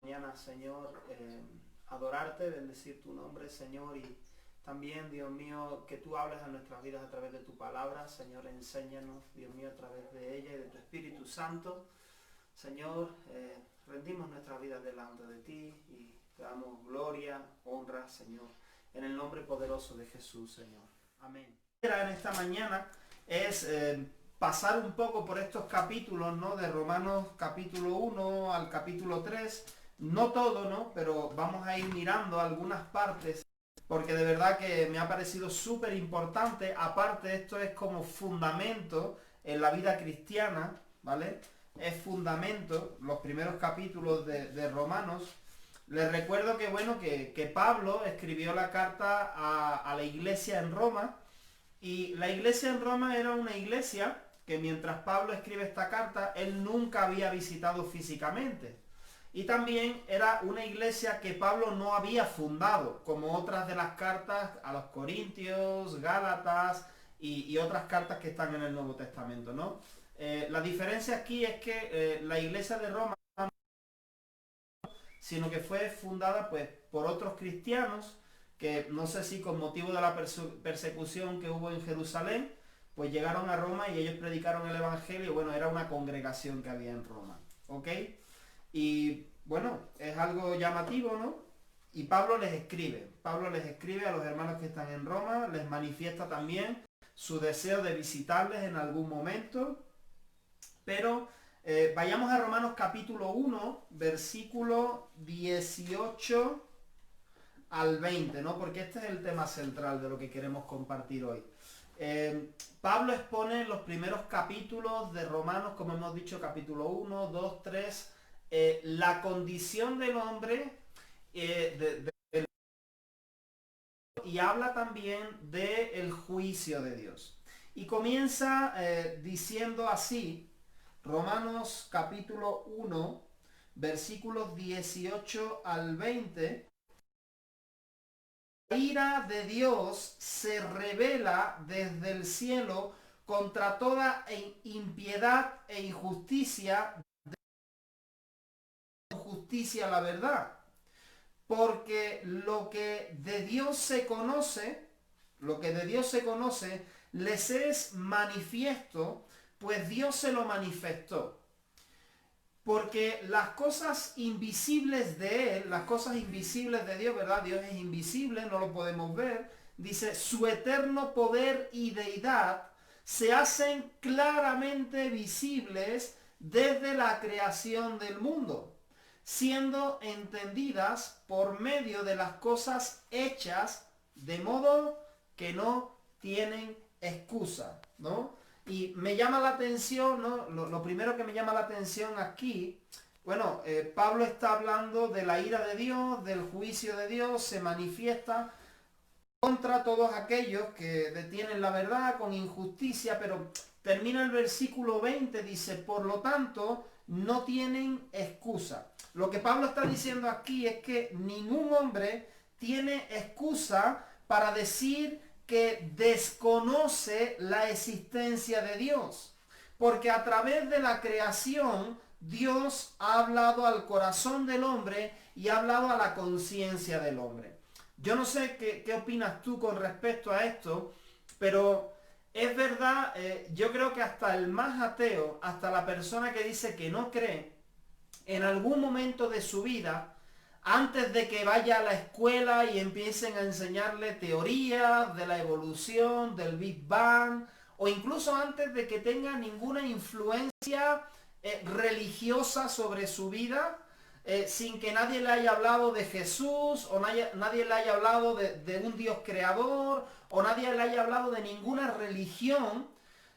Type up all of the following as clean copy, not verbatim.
Mañana, Señor, adorarte, bendecir tu nombre, Señor, y también, Dios mío, que tú hables a nuestras vidas a través de tu palabra, Señor, enséñanos, Dios mío, a través de ella y de tu Espíritu Santo. Señor, rendimos nuestras vidas delante de ti y te damos gloria, honra, Señor, en el nombre poderoso de Jesús, Señor. Amén. En esta mañana es pasar un poco por estos capítulos, ¿no? De Romanos capítulo 1 al capítulo 3. No todo, ¿no? Pero vamos a ir mirando algunas partes porque de verdad que me ha parecido súper importante. Aparte, esto es como fundamento en la vida cristiana, ¿vale? Es fundamento, los primeros capítulos de Romanos. Les recuerdo que, bueno, que Pablo escribió la carta a la iglesia en Roma, y la iglesia en Roma era una iglesia que mientras Pablo escribe esta carta, él nunca había visitado físicamente. Y también era una iglesia que Pablo no había fundado, como otras de las cartas a los Corintios, Gálatas y otras cartas que están en el Nuevo Testamento, ¿no? La diferencia aquí es que la iglesia de Roma, sino que fue fundada pues por otros cristianos que no sé si con motivo de la persecución que hubo en Jerusalén, pues llegaron a Roma y ellos predicaron el Evangelio. Bueno, era una congregación que había en Roma, ¿ok? Y bueno, es algo llamativo, ¿no? Y Pablo les escribe a los hermanos que están en Roma, les manifiesta también su deseo de visitarles en algún momento, pero vayamos a Romanos capítulo 1, versículo 18 al 20, ¿no? Porque este es el tema central de lo que queremos compartir hoy. Pablo expone en los primeros capítulos de Romanos, como hemos dicho, capítulo 1, 2, 3, la condición del hombre, y habla también del juicio de Dios. Y comienza diciendo así, Romanos capítulo 1, versículos 18 al 20. La ira de Dios se revela desde el cielo contra toda impiedad e injusticia, justicia a la verdad. Porque lo que de Dios se conoce, les es manifiesto, pues Dios se lo manifestó. Porque las cosas invisibles de Él, las cosas invisibles de Dios, ¿verdad? Dios es invisible, no lo podemos ver. Dice, su eterno poder y deidad se hacen claramente visibles desde la creación del mundo, siendo entendidas por medio de las cosas hechas, de modo que no tienen excusa, ¿no? Y me llama la atención, ¿no? Lo primero que me llama la atención aquí, bueno, Pablo está hablando de la ira de Dios, del juicio de Dios, se manifiesta contra todos aquellos que detienen la verdad con injusticia, pero termina el versículo 20, dice, por lo tanto, no tienen excusa. Lo que Pablo está diciendo aquí es que ningún hombre tiene excusa para decir que desconoce la existencia de Dios. Porque a través de la creación, Dios ha hablado al corazón del hombre y ha hablado a la conciencia del hombre. Yo no sé qué opinas tú con respecto a esto, pero es verdad, yo creo que hasta el más ateo, hasta la persona que dice que no cree, en algún momento de su vida, antes de que vaya a la escuela y empiecen a enseñarle teorías de la evolución, del Big Bang, o incluso antes de que tenga ninguna influencia religiosa sobre su vida, sin que nadie le haya hablado de Jesús, o nadie le haya hablado de un Dios creador, o nadie le haya hablado de ninguna religión.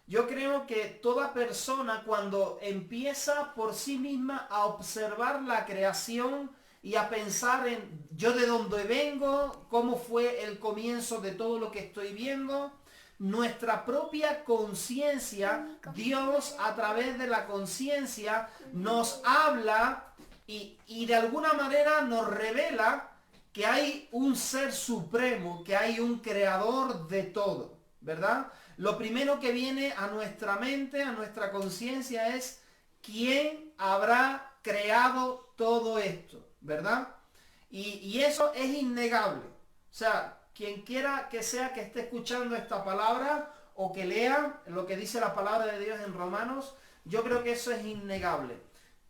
Yo creo que toda persona, cuando empieza por sí misma a observar la creación y a pensar en yo de dónde vengo, cómo fue el comienzo de todo lo que estoy viendo, nuestra propia conciencia, Dios a través de la conciencia nos habla y de alguna manera nos revela que hay un ser supremo, que hay un creador de todo, ¿verdad? Lo primero que viene a nuestra mente, a nuestra conciencia es ¿quién habrá creado todo esto? ¿verdad? Y eso es innegable. O sea, quien quiera que sea que esté escuchando esta palabra o que lea lo que dice la palabra de Dios en Romanos, yo creo que eso es innegable.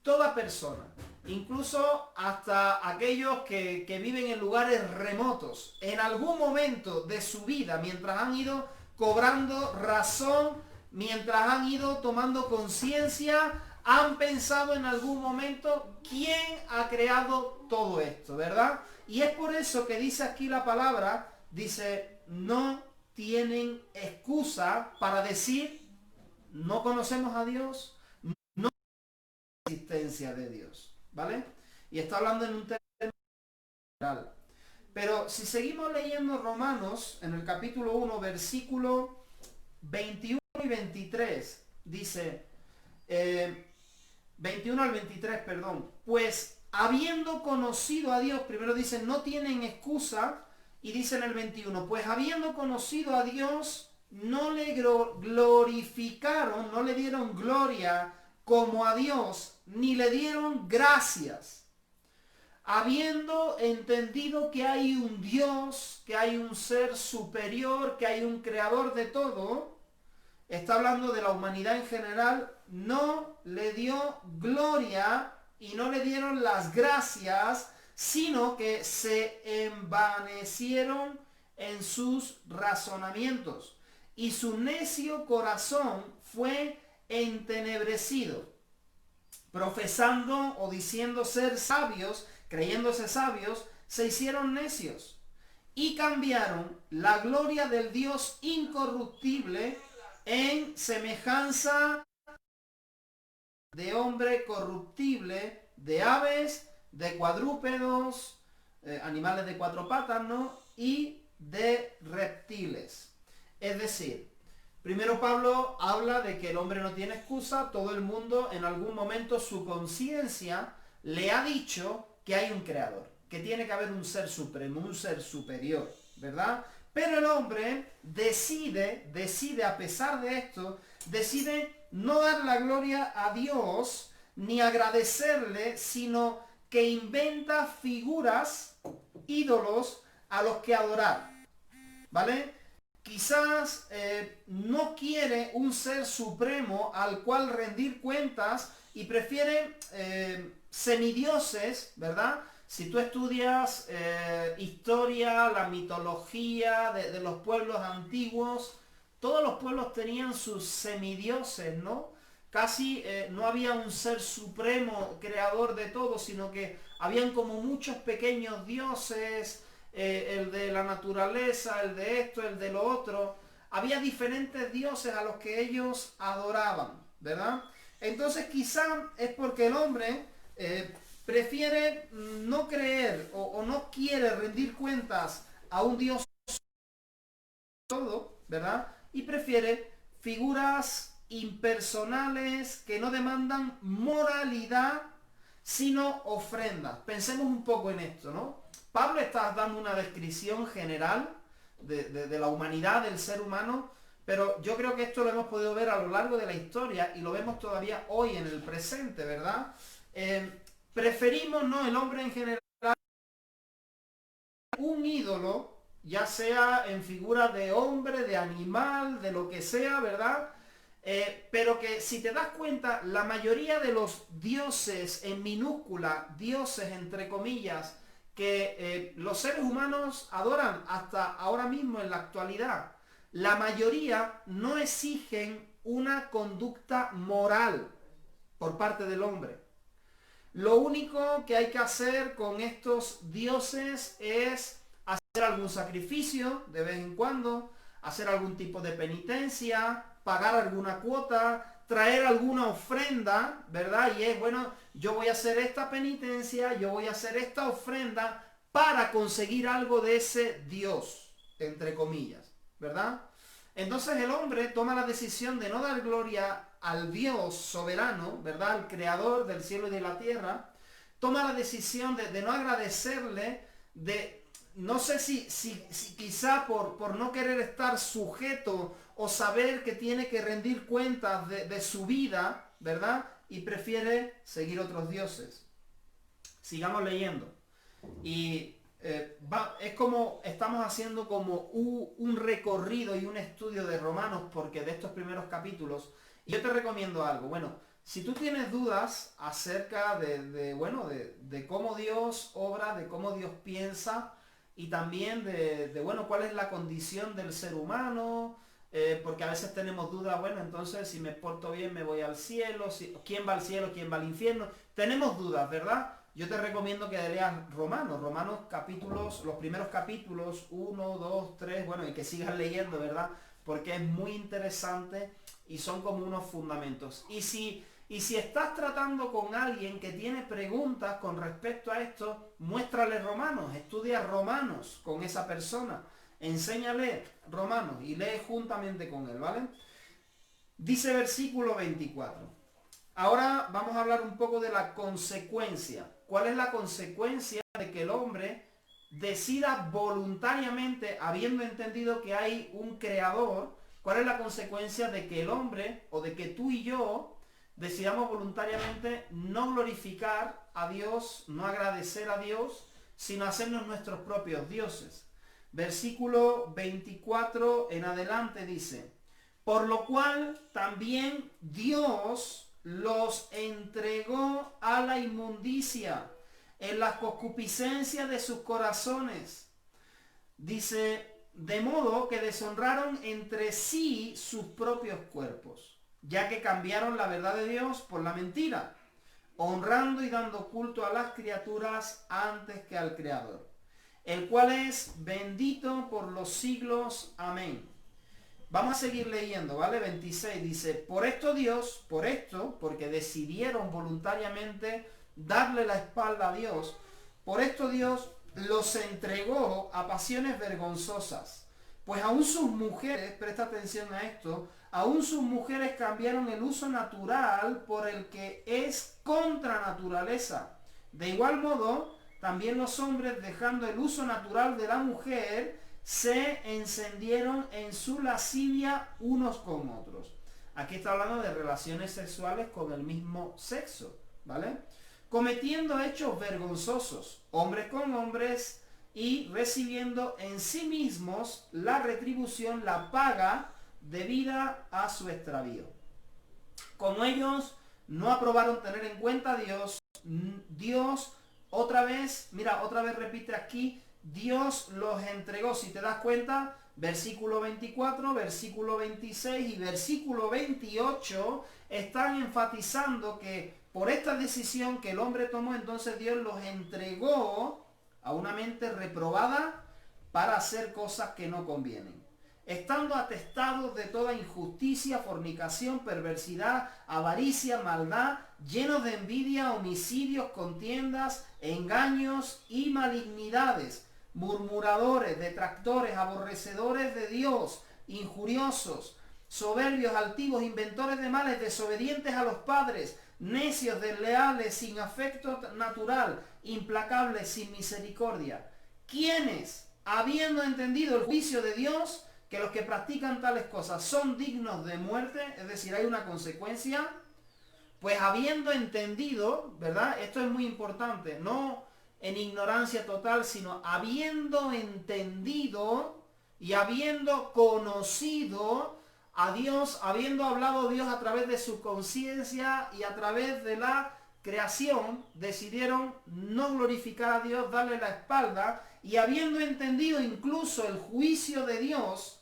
Toda persona, incluso hasta aquellos que viven en lugares remotos, en algún momento de su vida, mientras han ido cobrando razón, mientras han ido tomando conciencia, han pensado en algún momento quién ha creado todo esto, ¿verdad? Y es por eso que dice aquí la palabra, dice, no tienen excusa para decir, no conocemos a Dios, no hay existencia de Dios, ¿vale? Y está hablando en un término general. Pero si seguimos leyendo Romanos, en el capítulo 1, versículo 21 y 23, dice, 21 al 23, perdón, pues habiendo conocido a Dios, primero dice, no tienen excusa, y dice en el 21, pues habiendo conocido a Dios, no le glorificaron, no le dieron gloria como a Dios, ni le dieron gracias. Habiendo entendido que hay un Dios, que hay un ser superior, que hay un creador de todo, está hablando de la humanidad en general, no le dio gloria y no le dieron las gracias, sino que se envanecieron en sus razonamientos y su necio corazón fue entenebrecido, profesando o diciendo ser sabios, creyéndose sabios, se hicieron necios y cambiaron la gloria del Dios incorruptible en semejanza de hombre corruptible, de aves, de cuadrúpedos, animales de cuatro patas, ¿no? Y de reptiles. Es decir, primero Pablo habla de que el hombre no tiene excusa, todo el mundo en algún momento su conciencia le ha dicho que hay un creador, que tiene que haber un ser supremo, un ser superior, ¿verdad? Pero el hombre decide a pesar de esto, decide no dar la gloria a Dios ni agradecerle, sino que inventa figuras, ídolos a los que adorar, ¿vale? Quizás no quiere un ser supremo al cual rendir cuentas y prefiere semidioses, ¿verdad? Si tú estudias historia, la mitología de los pueblos antiguos, todos los pueblos tenían sus semidioses, ¿no? Casi no había un ser supremo, creador de todo, sino que habían como muchos pequeños dioses, el de la naturaleza, el de esto, el de lo otro. Había diferentes dioses a los que ellos adoraban, ¿verdad? Entonces quizá es porque el hombre prefiere no creer o no quiere rendir cuentas a un Dios todo, ¿verdad? Y prefiere figuras impersonales que no demandan moralidad, sino ofrendas. Pensemos un poco en esto, ¿no? Pablo está dando una descripción general de la humanidad, del ser humano, pero yo creo que esto lo hemos podido ver a lo largo de la historia y lo vemos todavía hoy en el presente, ¿verdad? Preferimos, ¿no? El hombre en general, un ídolo, ya sea en figura de hombre, de animal, de lo que sea, ¿verdad? Pero que si te das cuenta, la mayoría de los dioses en minúscula, dioses entre comillas, que los seres humanos adoran hasta ahora mismo en la actualidad, la mayoría no exigen una conducta moral por parte del hombre. Lo único que hay que hacer con estos dioses es hacer algún sacrificio de vez en cuando, hacer algún tipo de penitencia, pagar alguna cuota, traer alguna ofrenda, ¿verdad? Y es, bueno, yo voy a hacer esta penitencia, yo voy a hacer esta ofrenda para conseguir algo de ese Dios, entre comillas, ¿verdad? Entonces el hombre toma la decisión de no dar gloria al Dios soberano, ¿verdad? Al creador del cielo y de la tierra. Toma la decisión de no agradecerle, de, no sé si quizá por no querer estar sujeto o saber que tiene que rendir cuentas de su vida, ¿verdad? Y prefiere seguir otros dioses. Sigamos leyendo. Y es como, estamos haciendo como un recorrido y un estudio de Romanos, porque de estos primeros capítulos, y yo te recomiendo algo. Bueno, si tú tienes dudas acerca de cómo Dios obra, de cómo Dios piensa, y también bueno, cuál es la condición del ser humano, porque a veces tenemos dudas, bueno, entonces si me porto bien me voy al cielo, ¿quién va al cielo, quién va al infierno? Tenemos dudas, ¿verdad? Yo te recomiendo que leas Romanos capítulos, los primeros capítulos, 1, 2, 3, bueno, y que sigas leyendo, ¿verdad? Porque es muy interesante y son como unos fundamentos. Y si estás tratando con alguien que tiene preguntas con respecto a esto, muéstrale Romanos, estudia Romanos con esa persona, enséñale Romanos y lee juntamente con él, ¿vale? Dice versículo 24. Ahora vamos a hablar un poco de la consecuencia. ¿Cuál es la consecuencia de que el hombre decida voluntariamente, habiendo entendido que hay un creador? ¿Cuál es la consecuencia de que el hombre, o de que tú y yo, decidamos voluntariamente no glorificar a Dios, no agradecer a Dios, sino hacernos nuestros propios dioses? Versículo 24 en adelante dice: por lo cual también Dios los entregó a la inmundicia en la concupiscencia de sus corazones. Dice, de modo que deshonraron entre sí sus propios cuerpos, ya que cambiaron la verdad de Dios por la mentira, honrando y dando culto a las criaturas antes que al Creador, el cual es bendito por los siglos. Amén. Vamos a seguir leyendo, ¿vale? 26 dice, porque decidieron voluntariamente darle la espalda a Dios, por esto Dios los entregó a pasiones vergonzosas. Pues aún sus mujeres, presta atención a esto, aún sus mujeres cambiaron el uso natural por el que es contra naturaleza. De igual modo, también los hombres, dejando el uso natural de la mujer, se encendieron en su lascivia unos con otros. Aquí está hablando de relaciones sexuales con el mismo sexo, ¿vale? Cometiendo hechos vergonzosos, hombres con hombres, y recibiendo en sí mismos la retribución, la paga debida a su extravío. Como ellos no aprobaron tener en cuenta a Dios, Dios otra vez repite aquí, Dios los entregó. Si te das cuenta, versículo 24, versículo 26 y versículo 28 están enfatizando que por esta decisión que el hombre tomó, entonces Dios los entregó a una mente reprobada para hacer cosas que no convienen, estando atestados de toda injusticia, fornicación, perversidad, avaricia, maldad, llenos de envidia, homicidios, contiendas, engaños y malignidades, murmuradores, detractores, aborrecedores de Dios, injuriosos, soberbios, altivos, inventores de males, desobedientes a los padres, necios, desleales, sin afecto natural, implacables, sin misericordia, quienes, habiendo entendido el juicio de Dios, que los que practican tales cosas son dignos de muerte, es decir, hay una consecuencia, pues habiendo entendido, ¿verdad? Esto es muy importante, no en ignorancia total, sino habiendo entendido y habiendo conocido a Dios, habiendo hablado Dios a través de su conciencia y a través de la creación, decidieron no glorificar a Dios, darle la espalda, y habiendo entendido incluso el juicio de Dios.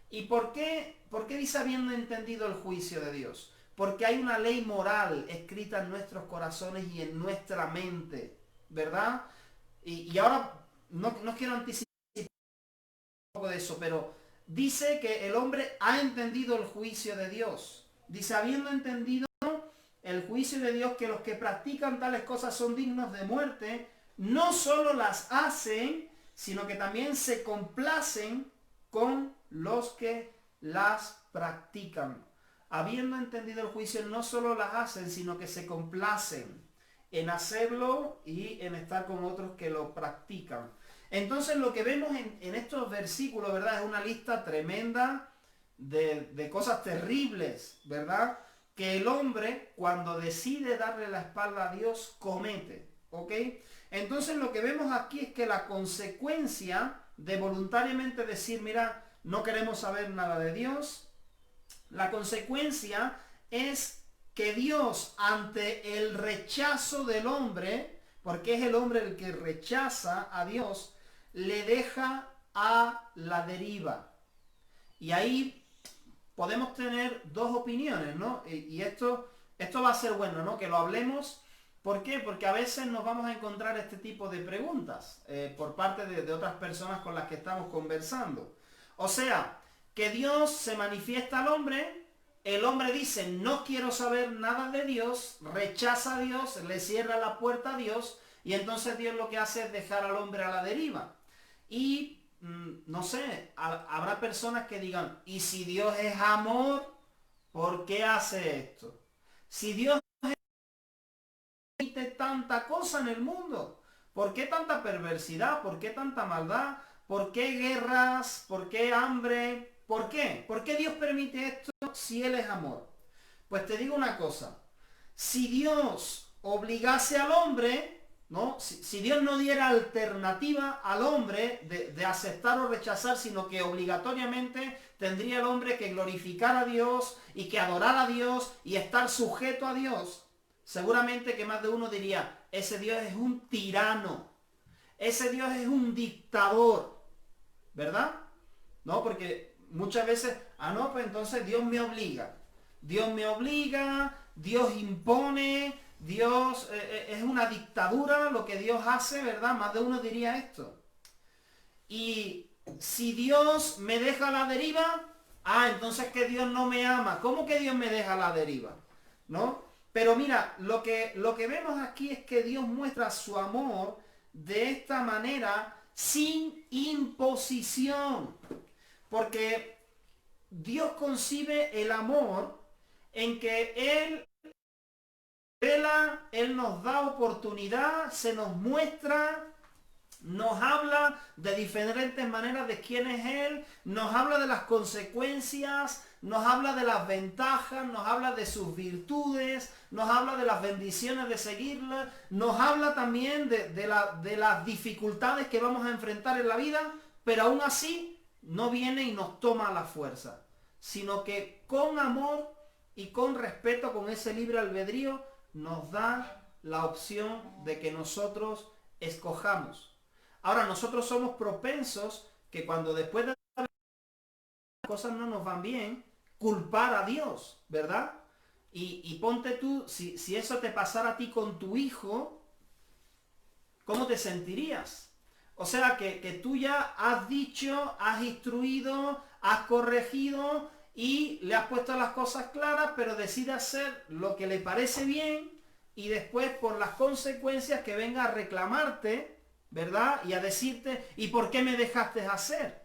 ¿Y por qué dice habiendo entendido el juicio de Dios? Porque hay una ley moral escrita en nuestros corazones y en nuestra mente, ¿verdad? Y ahora no quiero anticipar un poco de eso, pero dice que el hombre ha entendido el juicio de Dios. Dice, habiendo entendido el juicio de Dios, que los que practican tales cosas son dignos de muerte, no solo las hacen, sino que también se complacen con los que las practican. Habiendo entendido el juicio, no solo las hacen, sino que se complacen en hacerlo y en estar con otros que lo practican. Entonces lo que vemos en estos versículos, ¿verdad? Es una lista tremenda de cosas terribles, ¿verdad? Que el hombre, cuando decide darle la espalda a Dios, comete. ¿ok? Entonces lo que vemos aquí es que la consecuencia de voluntariamente decir, mira, no queremos saber nada de Dios, la consecuencia es que Dios, ante el rechazo del hombre, porque es el hombre el que rechaza a Dios, le deja a la deriva. Y ahí podemos tener dos opiniones, ¿no? Y esto va a ser bueno, ¿no? Que lo hablemos. ¿Por qué? Porque a veces nos vamos a encontrar este tipo de preguntas por parte de otras personas con las que estamos conversando. O sea, que Dios se manifiesta al hombre, el hombre dice, no quiero saber nada de Dios, rechaza a Dios, le cierra la puerta a Dios, y entonces Dios lo que hace es dejar al hombre a la deriva. Y no sé, habrá personas que digan, ¿y si Dios es amor, por qué hace esto? Si Dios permite tanta cosa en el mundo, ¿por qué tanta perversidad? ¿Por qué tanta maldad? ¿Por qué guerras? ¿Por qué hambre? ¿Por qué? ¿Por qué Dios permite esto si Él es amor? Pues te digo una cosa, si Dios obligase al hombre, ¿no? Si Dios no diera alternativa al hombre de aceptar o rechazar, sino que obligatoriamente tendría el hombre que glorificar a Dios y que adorar a Dios y estar sujeto a Dios, seguramente que más de uno diría, ese Dios es un tirano, ese Dios es un dictador, ¿verdad? ¿No? Porque muchas veces, no, pues entonces Dios me obliga. Dios me obliga, Dios impone, Dios es una dictadura lo que Dios hace, ¿verdad? Más de uno diría esto. Y si Dios me deja a la deriva, entonces que Dios no me ama. ¿Cómo que Dios me deja a la deriva? ¿No? Pero mira, lo que vemos aquí es que Dios muestra su amor de esta manera sin imposición. Porque Dios concibe el amor en que Él revela, Él nos da oportunidad, se nos muestra, nos habla de diferentes maneras de quién es Él, nos habla de las consecuencias, nos habla de las ventajas, nos habla de sus virtudes, nos habla de las bendiciones de seguirle, nos habla también de las dificultades que vamos a enfrentar en la vida, pero aún así no viene y nos toma a la fuerza, sino que con amor y con respeto, con ese libre albedrío, nos da la opción de que nosotros escojamos. Ahora, nosotros somos propensos que cuando después de las cosas no nos van bien, culpar a Dios, ¿verdad? Y ponte tú, si eso te pasara a ti con tu hijo, ¿cómo te sentirías? O sea, que tú ya has dicho, has instruido, has corregido y le has puesto las cosas claras, pero decide hacer lo que le parece bien y después por las consecuencias que venga a reclamarte, ¿verdad? Y a decirte, ¿y por qué me dejaste hacer?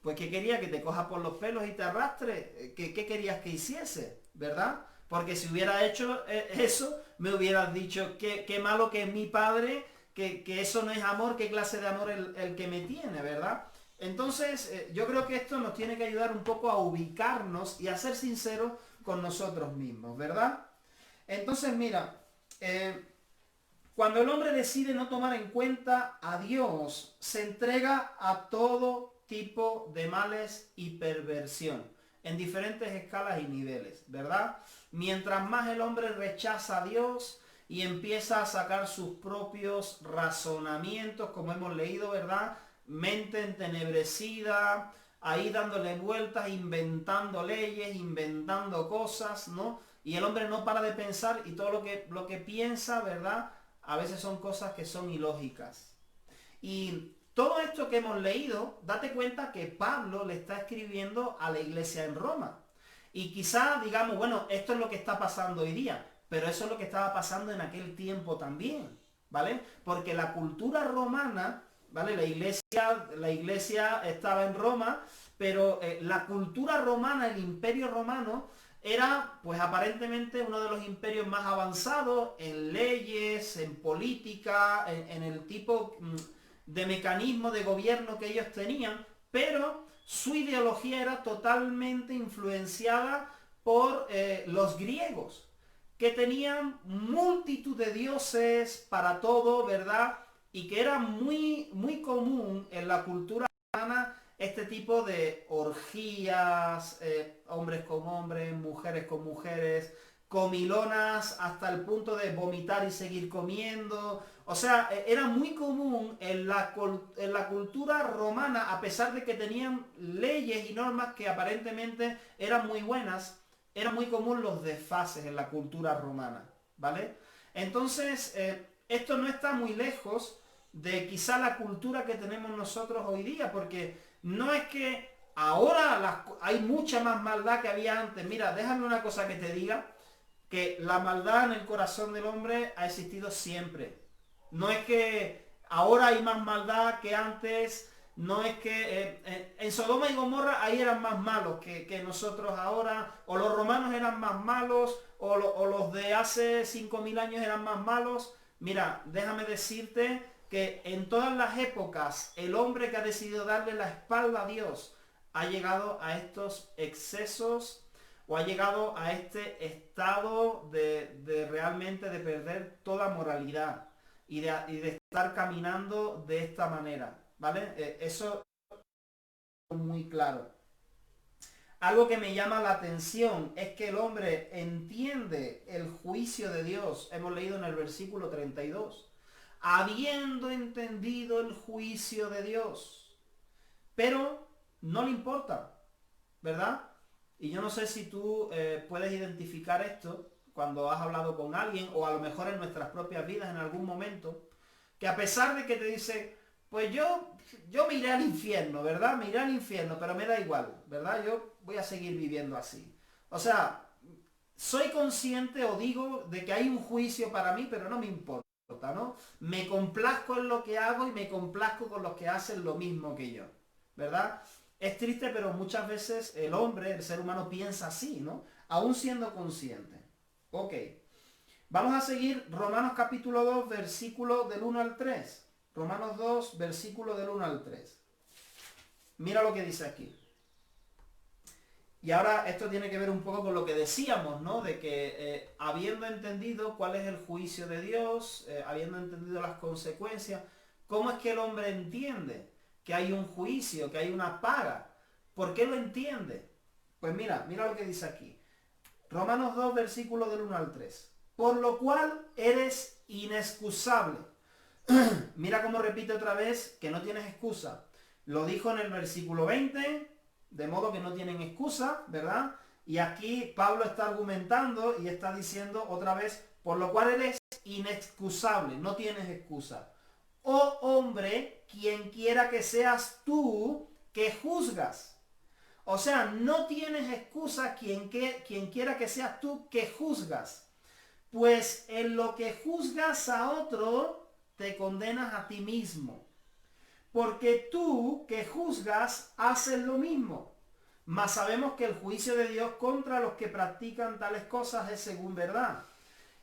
Pues que quería que te coja por los pelos y te arrastre. ¿Qué querías que hiciese? ¿Verdad? Porque si hubiera hecho eso, me hubieras dicho, qué malo que es mi padre, que eso no es amor, qué clase de amor el que me tiene, ¿verdad? Entonces, yo creo que esto nos tiene que ayudar un poco a ubicarnos y a ser sinceros con nosotros mismos, ¿verdad? Entonces, mira, cuando el hombre decide no tomar en cuenta a Dios, se entrega a todo tipo de males y perversión, en diferentes escalas y niveles, ¿verdad? Mientras más el hombre rechaza a Dios y empieza a sacar sus propios razonamientos, como hemos leído, ¿verdad? Mente entenebrecida, ahí dándole vueltas, inventando leyes, inventando cosas, ¿no? Y el hombre no para de pensar y todo lo que piensa, ¿verdad? A veces son cosas que son ilógicas. Y todo esto que hemos leído, date cuenta que Pablo le está escribiendo a la iglesia en Roma. Y quizá digamos, bueno, esto es lo que está pasando hoy día, pero eso es lo que estaba pasando en aquel tiempo también, ¿vale? Porque la cultura romana, ¿vale? La iglesia estaba en Roma, pero la cultura romana, el imperio romano, era pues aparentemente uno de los imperios más avanzados en leyes, en política, en el tipo de mecanismo de gobierno que ellos tenían, pero su ideología era totalmente influenciada por los griegos. que tenían multitud de dioses para todo, ¿verdad? Y que era muy común en la cultura romana este tipo de orgías, hombres con hombres, mujeres con mujeres, comilonas hasta el punto de vomitar y seguir comiendo. O sea, era muy común en la cultura romana, a pesar de que tenían leyes y normas que aparentemente eran muy buenas, era muy común los desfases en la cultura romana, ¿vale? Entonces, esto no está muy lejos de quizá la cultura que tenemos nosotros hoy día, porque no es que ahora hay mucha más maldad que había antes. Mira, déjame una cosa que te diga, que la maldad en el corazón del hombre ha existido siempre. No es que ahora hay más maldad que antes, no es que en Sodoma y Gomorra ahí eran más malos que nosotros ahora, o los romanos eran más malos, o los de hace 5000 años eran más malos. Mira, déjame decirte que en todas las épocas el hombre que ha decidido darle la espalda a Dios ha llegado a estos excesos o ha llegado a este estado de realmente de perder toda moralidad y de estar caminando de esta manera, ¿vale? Eso es muy claro. Algo que me llama la atención es que el hombre entiende el juicio de Dios. Hemos leído en el versículo 32. Habiendo entendido el juicio de Dios. Pero no le importa, ¿verdad? Y yo no sé si tú puedes identificar esto cuando has hablado con alguien o a lo mejor en nuestras propias vidas en algún momento, que a pesar de que te dice, pues yo me iré al infierno, ¿verdad? Me iré al infierno, pero me da igual, ¿verdad? Yo voy a seguir viviendo así. O sea, soy consciente o digo de que hay un juicio para mí, pero no me importa, ¿no? Me complazco en lo que hago y me complazco con los que hacen lo mismo que yo, ¿verdad? Es triste, pero muchas veces el hombre, el ser humano piensa así, ¿no? Aún siendo consciente. Ok. Vamos a seguir Romanos capítulo 2, versículo del 1 al 3. Romanos 2, versículo del 1 al 3. Mira lo que dice aquí. Y ahora esto tiene que ver un poco con lo que decíamos, ¿no? De que habiendo entendido cuál es el juicio de Dios, habiendo entendido las consecuencias, ¿cómo es que el hombre entiende que hay un juicio, que hay una paga? ¿Por qué lo entiende? Pues mira lo que dice aquí. Romanos 2, versículo del 1 al 3. Por lo cual eres inexcusable. Mira cómo repite otra vez que no tienes excusa. Lo dijo en el versículo 20, de modo que no tienen excusa, ¿verdad? Y aquí Pablo está argumentando y está diciendo otra vez, por lo cual eres inexcusable, no tienes excusa. Oh hombre, quien quiera que seas tú que juzgas. O sea, no tienes excusa quien quiera que seas tú que juzgas. Pues en lo que juzgas a otro, te condenas a ti mismo. Porque tú que juzgas, haces lo mismo. Mas sabemos que el juicio de Dios contra los que practican tales cosas es según verdad.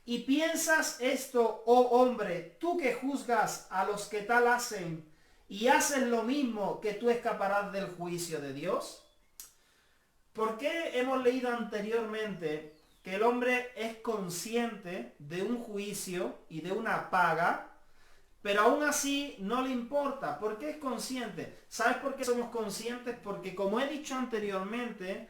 Y piensas esto, oh hombre, tú que juzgas a los que tal hacen y haces lo mismo, que tú escaparás del juicio de Dios. ¿Por qué hemos leído anteriormente que el hombre es consciente de un juicio y de una paga, pero aún así no le importa? ¿Por qué es consciente? ¿Sabes por qué somos conscientes? Porque, como he dicho anteriormente,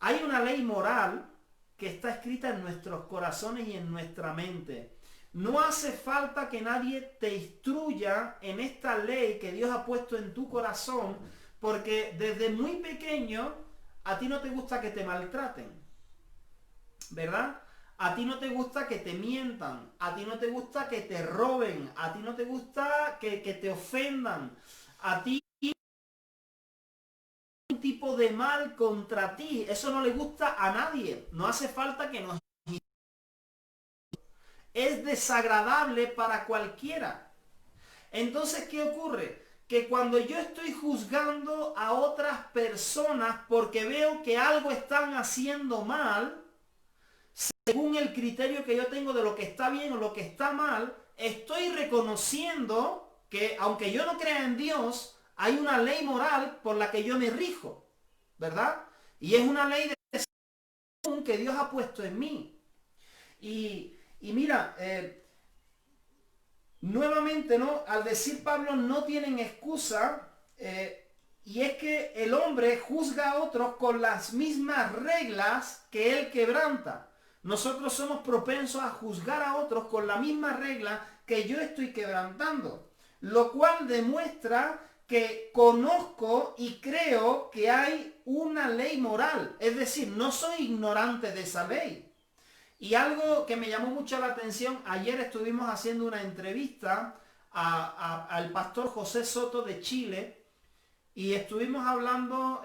hay una ley moral que está escrita en nuestros corazones y en nuestra mente. No hace falta que nadie te instruya en esta ley que Dios ha puesto en tu corazón, porque desde muy pequeño a ti no te gusta que te maltraten, ¿verdad? A ti no te gusta que te mientan, a ti no te gusta que te roben, a ti no te gusta que te ofendan, a ti un tipo de mal contra ti, eso no le gusta a nadie, no hace falta que nos... Es desagradable para cualquiera. Entonces, ¿qué ocurre? Que cuando yo estoy juzgando a otras personas porque veo que algo están haciendo mal, según el criterio que yo tengo de lo que está bien o lo que está mal, estoy reconociendo que, aunque yo no crea en Dios, hay una ley moral por la que yo me rijo, ¿verdad? Y es una ley de que Dios ha puesto en mí. Y mira, nuevamente, ¿no? Al decir Pablo no tienen excusa, y es que el hombre juzga a otros con las mismas reglas que él quebranta. Nosotros somos propensos a juzgar a otros con la misma regla que yo estoy quebrantando. Lo cual demuestra que conozco y creo que hay una ley moral. Es decir, no soy ignorante de esa ley. Y algo que me llamó mucho la atención, ayer estuvimos haciendo una entrevista al pastor José Soto de Chile y estuvimos hablando,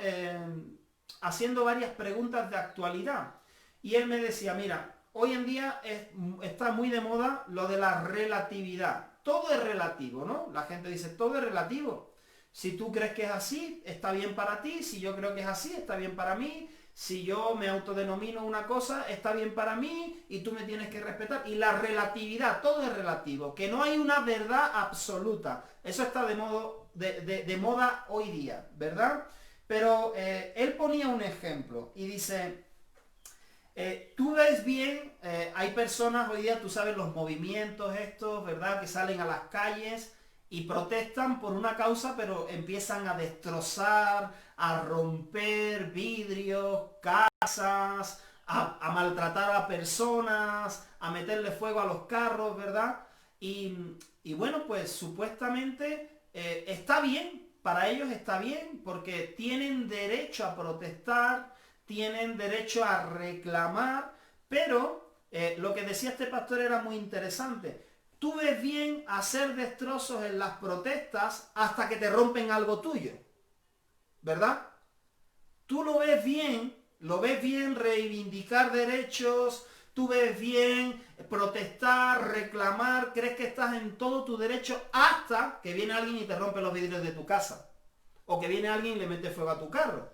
haciendo varias preguntas de actualidad. Y él me decía, mira, hoy en día está muy de moda lo de la relatividad. Todo es relativo, ¿no? La gente dice, todo es relativo. Si tú crees que es así, está bien para ti. Si yo creo que es así, está bien para mí. Si yo me autodenomino una cosa, está bien para mí y tú me tienes que respetar. Y la relatividad, todo es relativo, que no hay una verdad absoluta. Eso está de moda hoy día, ¿verdad? Pero él ponía un ejemplo y dice, tú ves bien, hay personas hoy día, tú sabes, los movimientos estos, ¿verdad? Que salen a las calles y protestan por una causa, pero empiezan a destrozar, a romper vidrios, casas, a maltratar a personas, a meterle fuego a los carros, ¿verdad? Y bueno, pues supuestamente está bien, para ellos está bien, porque tienen derecho a protestar, tienen derecho a reclamar, pero lo que decía este pastor era muy interesante. Tú ves bien hacer destrozos en las protestas hasta que te rompen algo tuyo, ¿verdad? Tú lo ves bien reivindicar derechos, tú ves bien protestar, reclamar, crees que estás en todo tu derecho hasta que viene alguien y te rompe los vidrios de tu casa. O que viene alguien y le mete fuego a tu carro,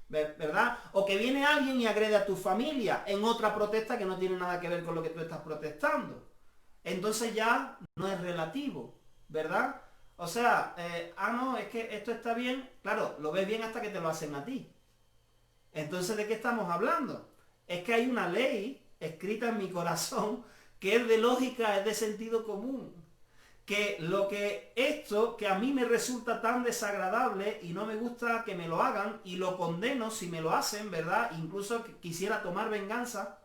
¿verdad? O que viene alguien y agrede a tu familia en otra protesta que no tiene nada que ver con lo que tú estás protestando. Entonces ya no es relativo, ¿verdad? O sea, no, es que esto está bien, claro, lo ves bien hasta que te lo hacen a ti. Entonces, ¿de qué estamos hablando? Es que hay una ley escrita en mi corazón que es de lógica, es de sentido común. Que lo que esto, que a mí me resulta tan desagradable y no me gusta que me lo hagan y lo condeno si me lo hacen, ¿verdad? Incluso quisiera tomar venganza,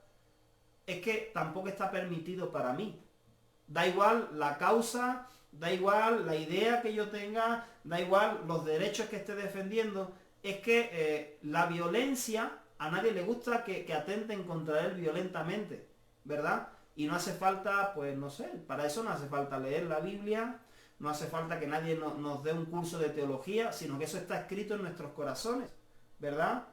es que tampoco está permitido para mí. Da igual la causa, da igual la idea que yo tenga, da igual los derechos que esté defendiendo. Es que la violencia, a nadie le gusta que atenten contra él violentamente, ¿verdad? Y no hace falta, pues no sé, para eso no hace falta leer la Biblia, no hace falta que nadie nos dé un curso de teología, sino que eso está escrito en nuestros corazones, ¿verdad?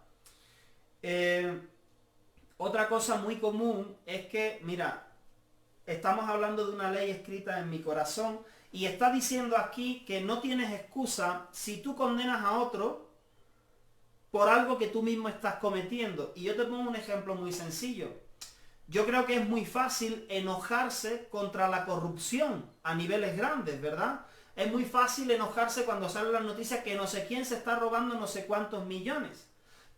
Otra cosa muy común es que, mira, estamos hablando de una ley escrita en mi corazón y está diciendo aquí que no tienes excusa si tú condenas a otro por algo que tú mismo estás cometiendo. Y yo te pongo un ejemplo muy sencillo. Yo creo que es muy fácil enojarse contra la corrupción a niveles grandes, ¿verdad? Es muy fácil enojarse cuando salen las noticias que no sé quién se está robando no sé cuántos millones.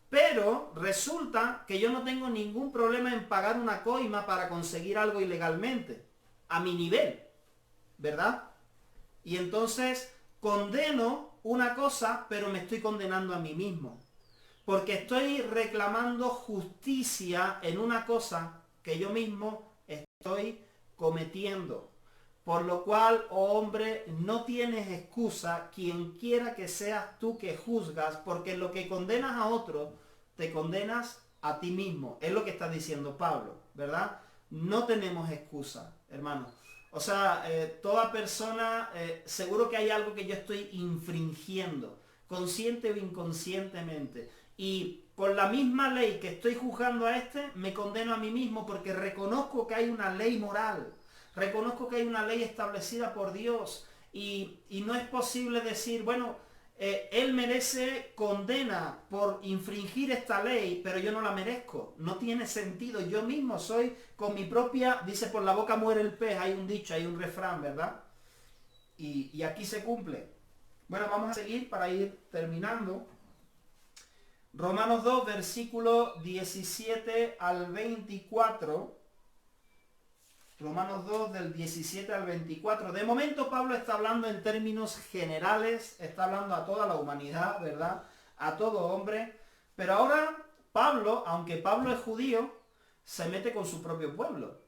Pero resulta que yo no tengo ningún problema en pagar una coima para conseguir algo ilegalmente, a mi nivel, ¿verdad? Y entonces condeno una cosa, pero me estoy condenando a mí mismo. Porque estoy reclamando justicia en una cosa que yo mismo estoy cometiendo. Por lo cual, oh hombre, no tienes excusa, quien quiera que seas tú que juzgas, porque lo que condenas a otro, te condenas a ti mismo. Es lo que está diciendo Pablo, ¿verdad? No tenemos excusa, hermano. O sea, toda persona, seguro que hay algo que yo estoy infringiendo, consciente o inconscientemente. Y con la misma ley que estoy juzgando a este, me condeno a mí mismo porque reconozco que hay una ley moral. Reconozco que hay una ley establecida por Dios y no es posible decir, bueno, él merece condena por infringir esta ley, pero yo no la merezco. No tiene sentido. Yo mismo soy con mi propia, dice, por la boca muere el pez, hay un dicho, hay un refrán, ¿verdad? Y aquí se cumple. Bueno, vamos a seguir para ir terminando. Romanos 2, versículo 17 al 24. Romanos 2 del 17 al 24. De momento Pablo está hablando en términos generales, está hablando a toda la humanidad, ¿verdad? A todo hombre. Pero ahora Pablo, aunque Pablo es judío, se mete con su propio pueblo.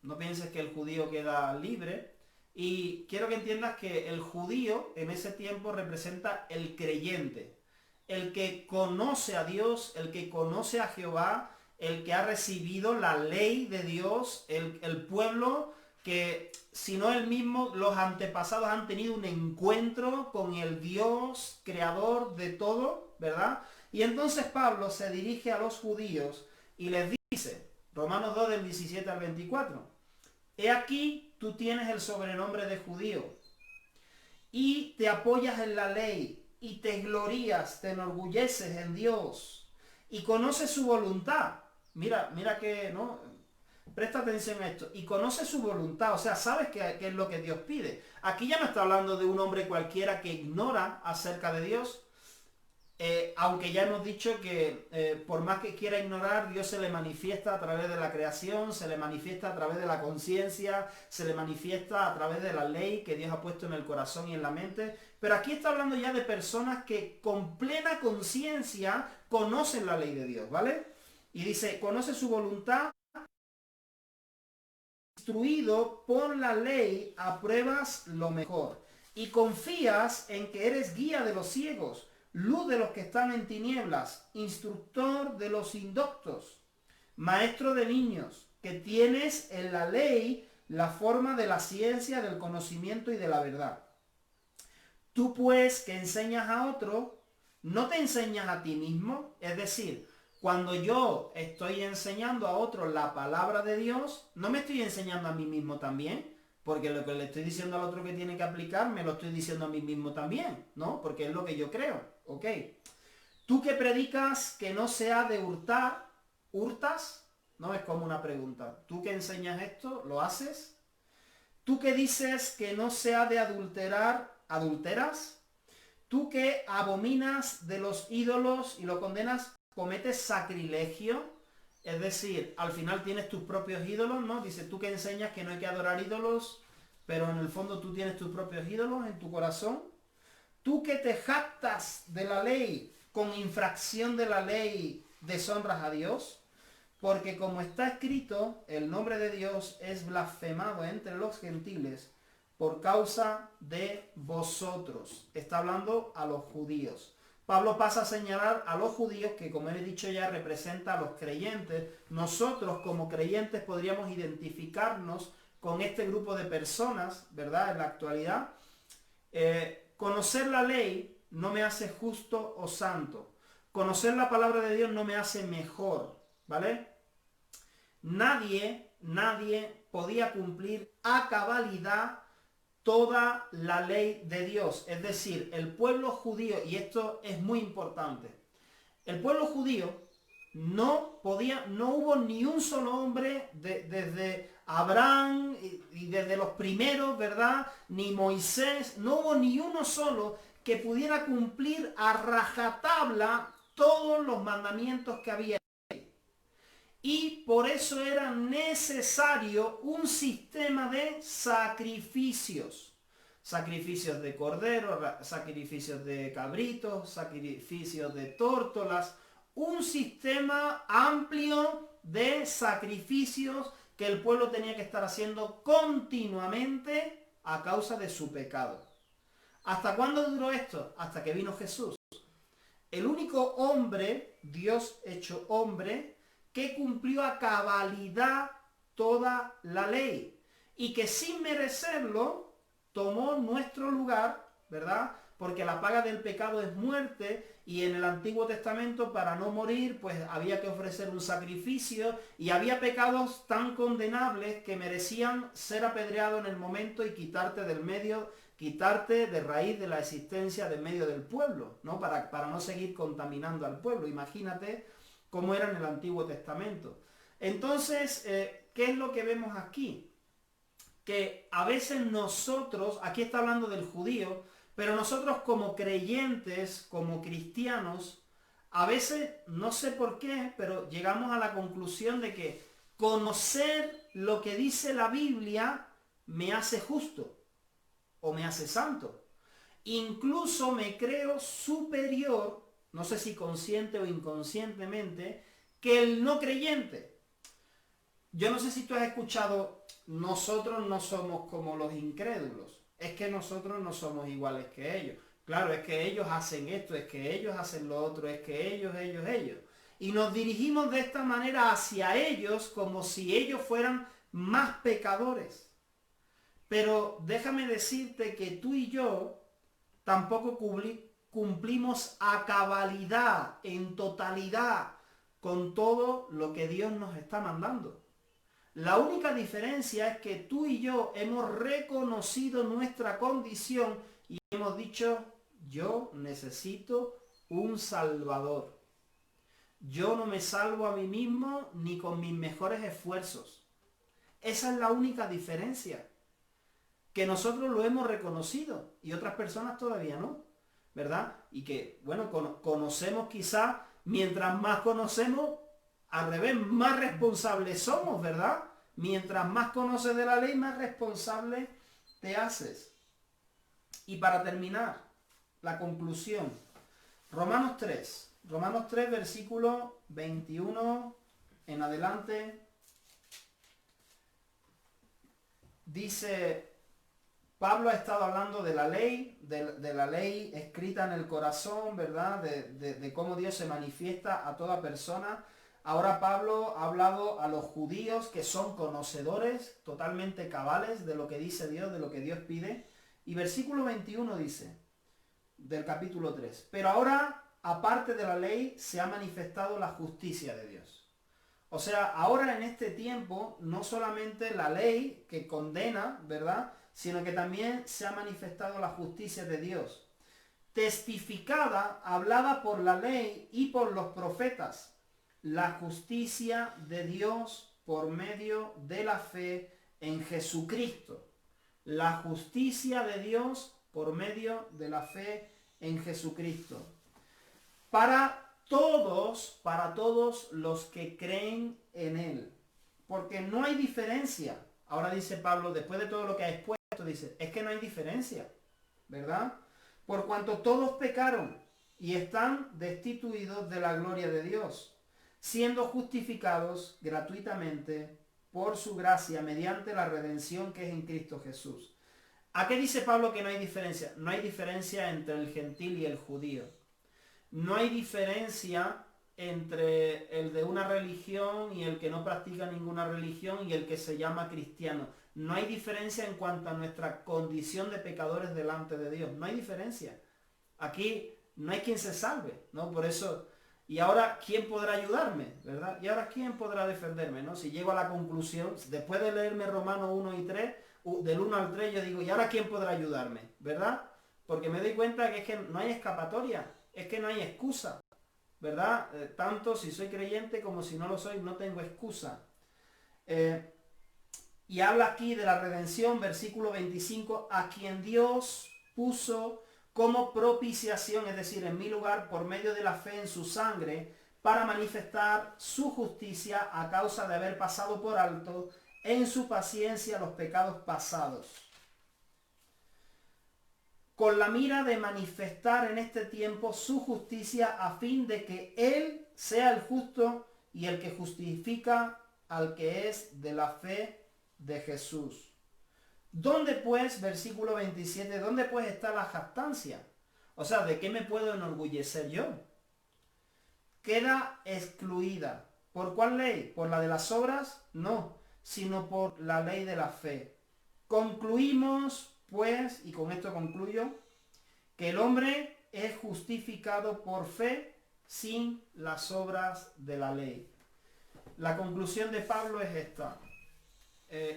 No pienses que el judío queda libre. Y quiero que entiendas que el judío en ese tiempo representa el creyente, el que conoce a Dios, el que conoce a Jehová, el que ha recibido la ley de Dios, el pueblo que, si no él mismo, los antepasados han tenido un encuentro con el Dios creador de todo, ¿verdad? Y entonces Pablo se dirige a los judíos y les dice, Romanos 2 del 17 al 24, he aquí tú tienes el sobrenombre de judío y te apoyas en la ley y te glorías, te enorgulleces en Dios y conoces su voluntad. Mira que, ¿no? Presta atención a esto. Y conoces su voluntad, o sea, sabes qué es lo que Dios pide. Aquí ya no está hablando de un hombre cualquiera que ignora acerca de Dios, aunque ya hemos dicho que por más que quiera ignorar, Dios se le manifiesta a través de la creación, se le manifiesta a través de la conciencia, se le manifiesta a través de la ley que Dios ha puesto en el corazón y en la mente. Pero aquí está hablando ya de personas que con plena conciencia conocen la ley de Dios, ¿vale? Y dice, conoce su voluntad, instruido por la ley, apruebas lo mejor. Y confías en que eres guía de los ciegos, luz de los que están en tinieblas, instructor de los indoctos, maestro de niños, que tienes en la ley la forma de la ciencia, del conocimiento y de la verdad. Tú pues que enseñas a otro, ¿no te enseñas a ti mismo? Es decir, cuando yo estoy enseñando a otro la palabra de Dios, ¿no me estoy enseñando a mí mismo también? Porque lo que le estoy diciendo al otro que tiene que aplicar, me lo estoy diciendo a mí mismo también, ¿no? Porque es lo que yo creo, ¿ok? Tú que predicas que no se ha de hurtar, ¿hurtas? No es como una pregunta. Tú que enseñas esto, ¿lo haces? Tú que dices que no se ha de adulterar, ¿adulteras? Tú que abominas de los ídolos y lo condenas, cometes sacrilegio, es decir, al final tienes tus propios ídolos, ¿no? Dice, tú que enseñas que no hay que adorar ídolos, pero en el fondo tú tienes tus propios ídolos en tu corazón. Tú que te jactas de la ley, con infracción de la ley, deshonras a Dios, porque como está escrito, el nombre de Dios es blasfemado entre los gentiles por causa de vosotros. Está hablando a los judíos. Pablo pasa a señalar a los judíos que, como he dicho ya, representa a los creyentes. Nosotros como creyentes podríamos identificarnos con este grupo de personas, ¿verdad? En la actualidad. Conocer la ley no me hace justo o santo. Conocer la palabra de Dios no me hace mejor, ¿vale? Nadie podía cumplir a cabalidad toda la ley de Dios. Es decir, el pueblo judío, y esto es muy importante, el pueblo judío no hubo ni un solo hombre desde Abraham y desde los primeros, ¿verdad? Ni Moisés, no hubo ni uno solo que pudiera cumplir a rajatabla todos los mandamientos que había. Y por eso era necesario un sistema de sacrificios. Sacrificios de cordero, sacrificios de cabritos, sacrificios de tórtolas. Un sistema amplio de sacrificios que el pueblo tenía que estar haciendo continuamente a causa de su pecado. ¿Hasta cuándo duró esto? Hasta que vino Jesús. El único hombre, Dios hecho hombre, que cumplió a cabalidad toda la ley y que sin merecerlo tomó nuestro lugar, ¿verdad? Porque la paga del pecado es muerte y en el Antiguo Testamento para no morir pues había que ofrecer un sacrificio y había pecados tan condenables que merecían ser apedreados en el momento y quitarte del medio, quitarte de raíz de la existencia de medio del pueblo, ¿no? Para no seguir contaminando al pueblo. Imagínate cómo era en el Antiguo Testamento. Entonces, ¿qué es lo que vemos aquí? Que a veces nosotros, aquí está hablando del judío, pero nosotros como creyentes, como cristianos, a veces, no sé por qué, pero llegamos a la conclusión de que conocer lo que dice la Biblia me hace justo o me hace santo. Incluso me creo superior, no sé si consciente o inconscientemente, que el no creyente. Yo no sé si tú has escuchado, nosotros no somos como los incrédulos. Es que nosotros no somos iguales que ellos. Claro, es que ellos hacen esto, es que ellos hacen lo otro, es que ellos. Y nos dirigimos de esta manera hacia ellos como si ellos fueran más pecadores. Pero déjame decirte que tú y yo tampoco cumplimos a cabalidad, en totalidad, con todo lo que Dios nos está mandando. La única diferencia es que tú y yo hemos reconocido nuestra condición y hemos dicho, yo necesito un Salvador. Yo no me salvo a mí mismo ni con mis mejores esfuerzos. Esa es la única diferencia. Que nosotros lo hemos reconocido y otras personas todavía no, ¿verdad? Y que, bueno, conocemos quizá, mientras más conocemos, al revés, más responsables somos, ¿verdad? Mientras más conoces de la ley, más responsable te haces. Y para terminar, la conclusión. Romanos 3, versículo 21 en adelante, dice, Pablo ha estado hablando de la ley, de la ley escrita en el corazón, ¿verdad? De cómo Dios se manifiesta a toda persona. Ahora Pablo ha hablado a los judíos que son conocedores, totalmente cabales de lo que dice Dios, de lo que Dios pide. Y versículo 21 dice, del capítulo 3, pero ahora, aparte de la ley, se ha manifestado la justicia de Dios. O sea, ahora en este tiempo, no solamente la ley que condena, ¿verdad?, sino que también se ha manifestado la justicia de Dios, testificada, hablada por la ley y por los profetas, la justicia de Dios por medio de la fe en Jesucristo. La justicia de Dios por medio de la fe en Jesucristo. Para todos los que creen en Él. Porque no hay diferencia. Ahora dice Pablo, después de todo lo que ha expuesto, dice, es que no hay diferencia, ¿verdad? Por cuanto todos pecaron y están destituidos de la gloria de Dios, siendo justificados gratuitamente por su gracia mediante la redención que es en Cristo Jesús. ¿A qué dice Pablo que no hay diferencia? No hay diferencia entre el gentil y el judío. No hay diferencia entre el de una religión y el que no practica ninguna religión y el que se llama cristiano. No hay diferencia en cuanto a nuestra condición de pecadores delante de Dios. No hay diferencia. Aquí no hay quien se salve, ¿no? Por eso, y ahora, ¿quién podrá ayudarme? ¿Verdad? Y ahora, ¿quién podrá defenderme? ¿No? Si llego a la conclusión, después de leerme Romanos 1 y 3, del 1 al 3, yo digo, ¿y ahora quién podrá ayudarme? ¿Verdad? Porque me doy cuenta que es que no hay escapatoria, es que no hay excusa, ¿verdad? Tanto si soy creyente como si no lo soy, no tengo excusa. Y habla aquí de la redención, versículo 25, a quien Dios puso como propiciación, es decir, en mi lugar, por medio de la fe en su sangre, para manifestar su justicia a causa de haber pasado por alto en su paciencia los pecados pasados, con la mira de manifestar en este tiempo su justicia a fin de que Él sea el justo y el que justifica al que es de la fe de Jesús. ¿Dónde pues, versículo 27, dónde pues está la jactancia? O sea, ¿de qué me puedo enorgullecer yo? Queda excluida. ¿Por cuál ley? ¿Por la de las obras? No, sino por la ley de la fe. Concluimos, pues, y con esto concluyo, que el hombre es justificado por fe sin las obras de la ley. La conclusión de Pablo es esta.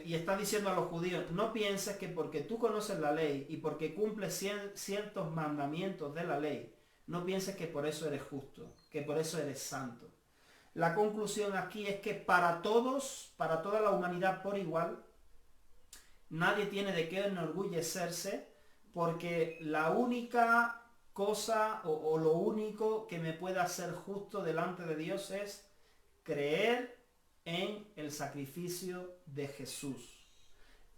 Y está diciendo a los judíos, no pienses que porque tú conoces la ley y porque cumples ciertos mandamientos de la ley, no pienses que por eso eres justo, que por eso eres santo. La conclusión aquí es que para todos, para toda la humanidad por igual, nadie tiene de qué enorgullecerse, porque la única cosa o lo único que me puede hacer justo delante de Dios es creer en el sacrificio de Jesús.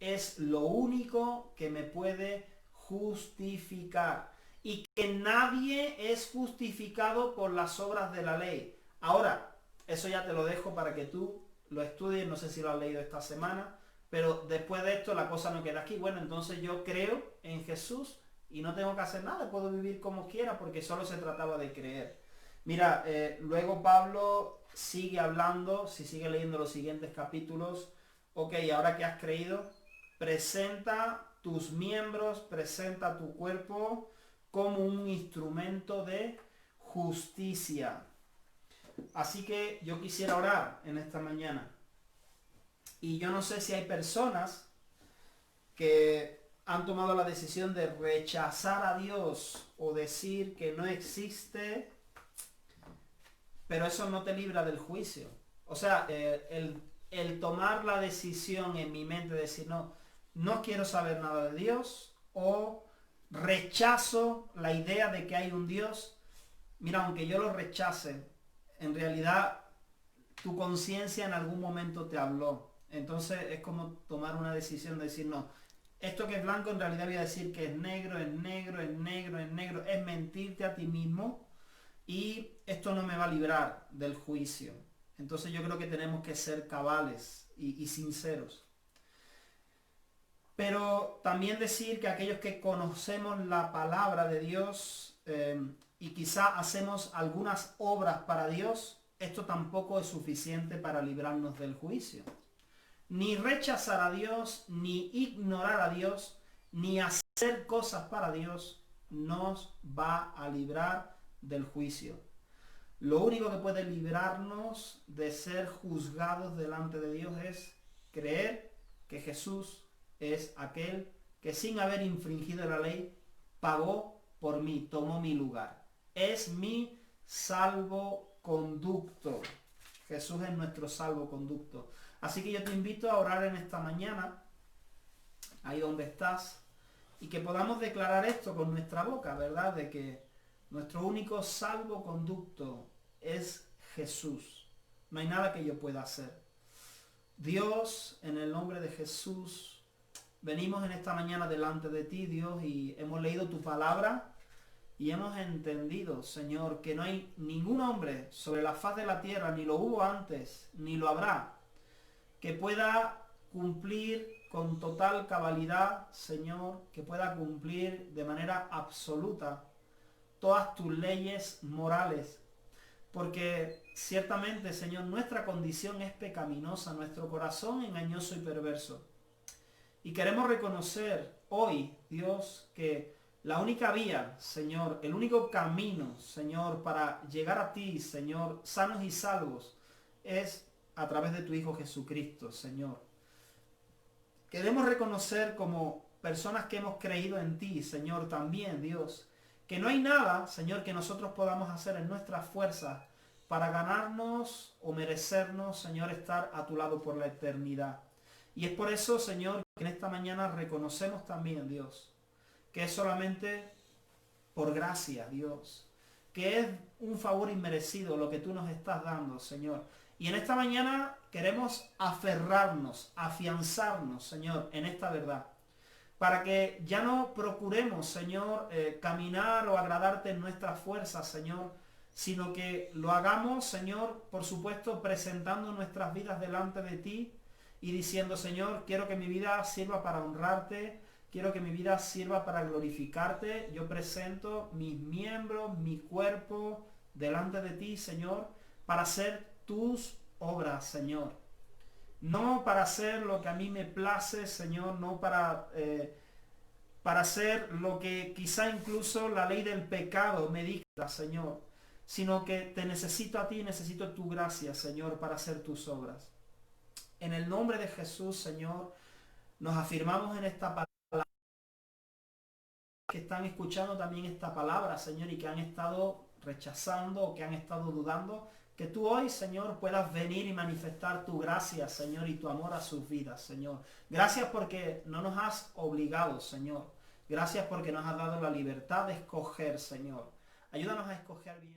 Es lo único que me puede justificar. Y que nadie es justificado por las obras de la ley. Ahora, eso ya te lo dejo para que tú lo estudies, no sé si lo has leído esta semana, pero después de esto la cosa no queda aquí. Bueno, entonces yo creo en Jesús y no tengo que hacer nada, puedo vivir como quiera porque solo se trataba de creer. Mira, luego Pablo sigue hablando, si sigue leyendo los siguientes capítulos. Ok, ahora que has creído, presenta tus miembros, presenta tu cuerpo como un instrumento de justicia. Así que yo quisiera orar en esta mañana. Y yo no sé si hay personas que han tomado la decisión de rechazar a Dios o decir que no existe, pero eso no te libra del juicio. O sea, el tomar la decisión en mi mente de decir no quiero saber nada de Dios o rechazo la idea de que hay un Dios. Mira, aunque yo lo rechace, en realidad tu conciencia en algún momento te habló. Entonces es como tomar una decisión de decir no. Esto que es blanco en realidad voy a decir que es negro, es negro, es negro, es negro. Es mentirte a ti mismo y esto no me va a librar del juicio. Entonces yo creo que tenemos que ser cabales y sinceros. Pero también decir que aquellos que conocemos la palabra de Dios y quizá hacemos algunas obras para Dios, esto tampoco es suficiente para librarnos del juicio. Ni rechazar a Dios, ni ignorar a Dios, ni hacer cosas para Dios nos va a librar del juicio. Lo único que puede librarnos de ser juzgados delante de Dios es creer que Jesús es aquel que sin haber infringido la ley pagó por mí, tomó mi lugar. Es mi salvoconducto. Jesús es nuestro salvoconducto. Así que yo te invito a orar en esta mañana, ahí donde estás, y que podamos declarar esto con nuestra boca, ¿verdad? De que nuestro único salvoconducto es Jesús. No hay nada que yo pueda hacer. Dios, en el nombre de Jesús, venimos en esta mañana delante de ti, Dios, y hemos leído tu palabra y hemos entendido, Señor, que no hay ningún hombre sobre la faz de la tierra, ni lo hubo antes, ni lo habrá, que pueda cumplir con total cabalidad, Señor, que pueda cumplir de manera absoluta todas tus leyes morales. Porque ciertamente, Señor, nuestra condición es pecaminosa, nuestro corazón engañoso y perverso. Y queremos reconocer hoy, Dios, que la única vía, Señor, el único camino, Señor, para llegar a ti, Señor, sanos y salvos, es a través de tu Hijo Jesucristo, Señor. Queremos reconocer como personas que hemos creído en ti, Señor, también, Dios, que no hay nada, Señor, que nosotros podamos hacer en nuestras fuerzas para ganarnos o merecernos, Señor, estar a tu lado por la eternidad. Y es por eso, Señor, que en esta mañana reconocemos también, Dios, que es solamente por gracia, Dios, que es un favor inmerecido lo que tú nos estás dando, Señor. Y en esta mañana queremos aferrarnos, afianzarnos, Señor, en esta verdad. Para que ya no procuremos, Señor, caminar o agradarte en nuestras fuerzas, Señor, sino que lo hagamos, Señor, por supuesto, presentando nuestras vidas delante de ti y diciendo, Señor, quiero que mi vida sirva para honrarte, quiero que mi vida sirva para glorificarte. Yo presento mis miembros, mi cuerpo delante de ti, Señor, para hacer tus obras, Señor. No para hacer lo que a mí me place, Señor, no para hacer lo que quizá incluso la ley del pecado me dicta, Señor, sino que te necesito a ti, necesito tu gracia, Señor, para hacer tus obras. En el nombre de Jesús, Señor, nos afirmamos en esta palabra, que están escuchando también esta palabra, Señor, y que han estado rechazando o que han estado dudando, que tú hoy, Señor, puedas venir y manifestar tu gracia, Señor, y tu amor a sus vidas, Señor. Gracias porque no nos has obligado, Señor. Gracias porque nos has dado la libertad de escoger, Señor. Ayúdanos a escoger bien.